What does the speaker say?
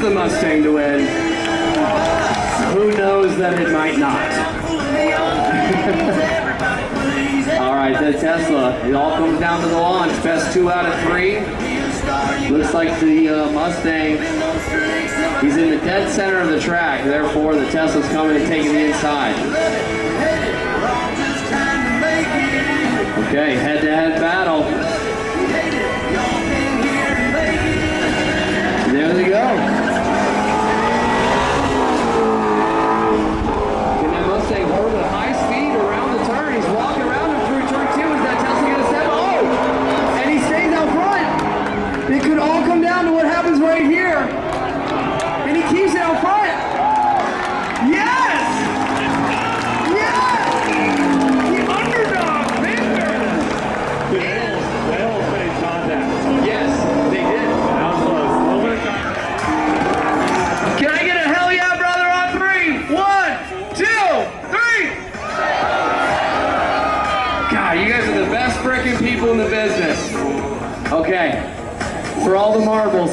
the Mustang to win. Who knows that it might not? All right, the Tesla. It all comes down to the launch. Best 2 out of 3. Looks like the Mustang, he's in the dead center of the track. Therefore, the Tesla's coming and taking the inside. Okay, head-to-head battle. There they go. Can that Mustang hold at high speed around the turn? He's walking around him through turn 2. Is that Tesla going to step? Oh! And he stays out front. It could all come down to what happens right here. And he keeps it out front. Yes! Yes! The underdog, victor! They all made contact. Yes, they did. That was close. A little bit of contact. Can I get a hell yeah, brother, on 3? 1, 2, 3! God, you guys are the best freaking people in the business. Okay, for all the marbles.